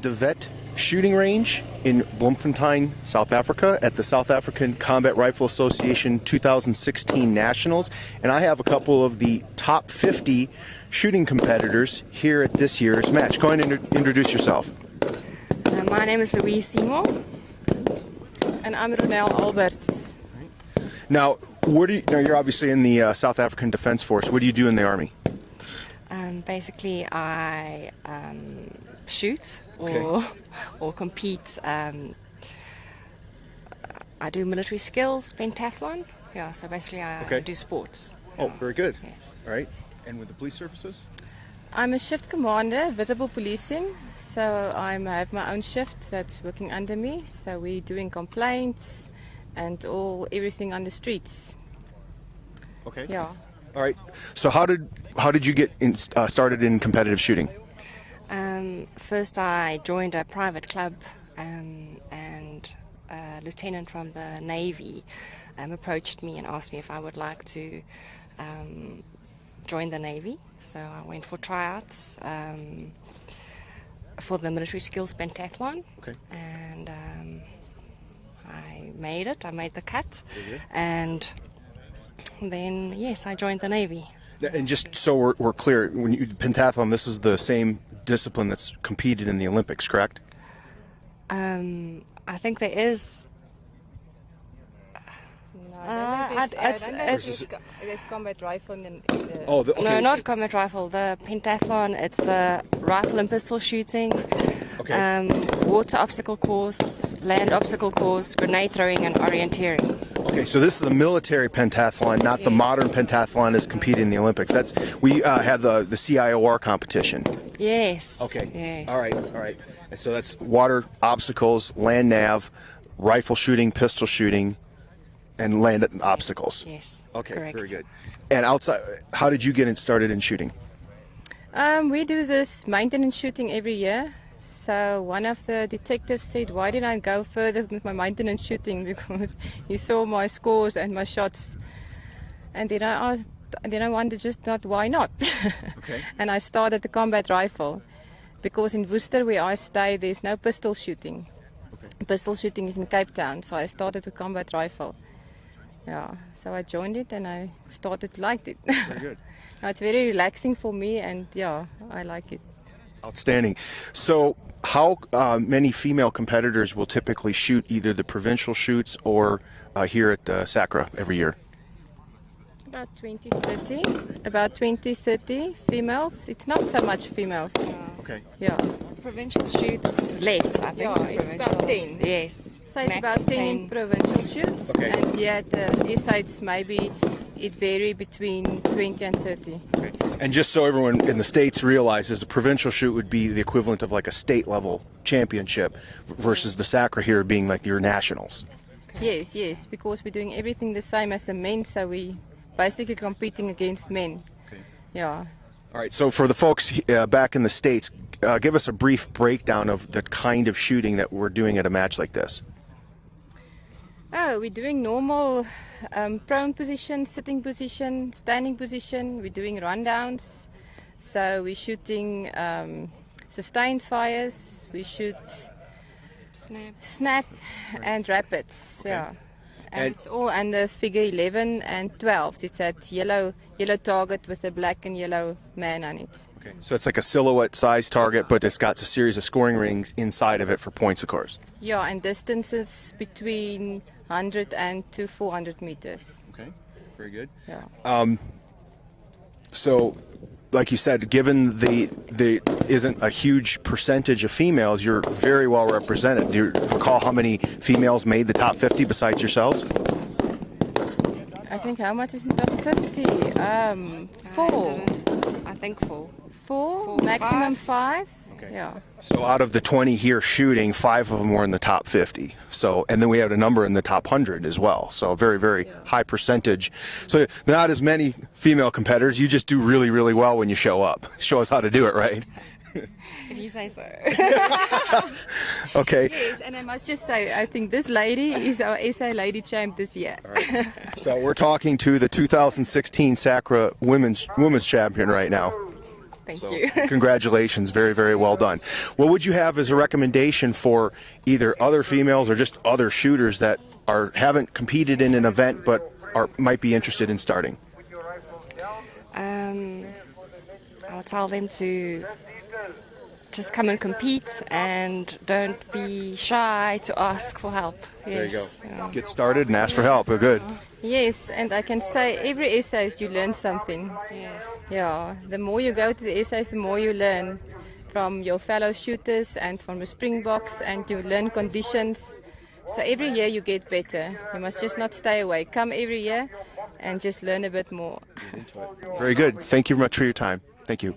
De Vet shooting range in Bloemfontein, South Africa at the South African Combat Rifle Association 2016 Nationals, and I have a couple of the top 50 shooting competitors here at this year's match. Go ahead and introduce yourself. My name is Louise Seymore. And I'm Ronelle Alberts. Now, now you're obviously in the South African Defense Force. What do you do in the Army? Basically, I shoot or compete. I do military skills, pentathlon. Yeah, so basically I do sports. Oh, very good. Yes. All right. And with the police services? I'm a shift commander, visible policing. So I have my own shift that's working under me. So we're doing complaints and everything on the streets. Okay. Yeah. All right. So how did you get started in competitive shooting? First, I joined a private club, and a lieutenant from the Navy approached me and asked me if I would like to join the Navy. So I went for tryouts for the military skills pentathlon. Okay. And I made it. I made the cut, and then yes, I joined the Navy. And just so we're clear, when you pentathlon, this is the same discipline that's competed in the Olympics, correct? I think there is. There's combat rifle in the... Oh, okay. No, not combat rifle. The pentathlon, it's the rifle and pistol shooting, water obstacle course, land obstacle course, grenade throwing, and orienteering. Okay, so this is a military pentathlon, not the modern pentathlon as competed in the Olympics. We have the CIOR competition. Yes. Okay. Yes. All right. And so that's water obstacles, land nav, rifle shooting, pistol shooting, and land obstacles. Yes. Okay. Correct. Very good. And outside, how did you get started in shooting? We do this maintenance shooting every year. So one of the detectives said, why didn't I go further with my maintenance shooting? Because he saw my scores and my shots. And then I asked, wondered just not, why not? Okay. And I started the combat rifle. Because in Worcester, where I stay, there's no pistol shooting. Okay. Pistol shooting is in Cape Town, so I started with combat rifle. Yeah, so I joined it and I started to like it. Very good. It's very relaxing for me, and yeah, I like it. Outstanding. So how many female competitors will typically shoot either the provincial shoots or here at SACRA every year? About 20-30 females. It's not so much females. Okay. Yeah. Provincial shoots less, I think. Yeah, it's about 10. Yes. So it's about 10 in provincial shoots. Okay. And yeah, at the SA it's maybe it vary between 20 and 30. Okay. And just so everyone in the States realizes, a provincial shoot would be the equivalent of like a state level championship versus the SACRA here being like your nationals. Okay. Yes, because we're doing everything the same as the men, so we basically competing against men. Okay. Yeah. All right, so for the folks back in the States, give us a brief breakdown of the kind of shooting that we're doing at a match like this. Oh, we're doing normal prone position, sitting position, standing position. We're doing rundowns. So we're shooting sustained fires. We shoot snap and rapids. Okay. Yeah. And it's all under figure 11 and 12. It's that yellow target with a black and yellow man on it. Okay, so it's like a silhouette size target, but it's got a series of scoring rings inside of it for points, of course. Yeah, and distances between 100 and to 400 meters. Okay, very good. Yeah. So, like you said, given the isn't a huge percentage of females, you're very well represented. Do you recall how many females made the top 50 besides yourselves? I think how much is in top 50? 4. I think 4. 4, maximum 5. Okay. Yeah. So out of the 20 here shooting, 5 of them were in the top 50. So, and then we had a number in the top 100 as well. So a very, very high percentage. So not as many female competitors. You just do really, really well when you show up. Show us how to do it, right? If you say so. Okay. Yes, and I must just say, I think this lady is our SA Lady Champ this year. Right. So we're talking to the 2016 SACRA women's champion right now. Thank So, you. congratulations. Very, very well done. What would you have as a recommendation for either other females or just other shooters that haven't competed in an event but might be interested in starting? I'll tell them to just come and compete and don't be shy to ask for help. Yes. There you go. Get started and ask for help. Good. Yes, and I can say every essay you learn something. Yes. Yeah, the more you go to the essays, the more you learn from your fellow shooters and from the Springboks, and you learn conditions. So every year you get better. You must just not stay away. Come every year and just learn a bit more. Very good. Thank you very much for your time. Thank you.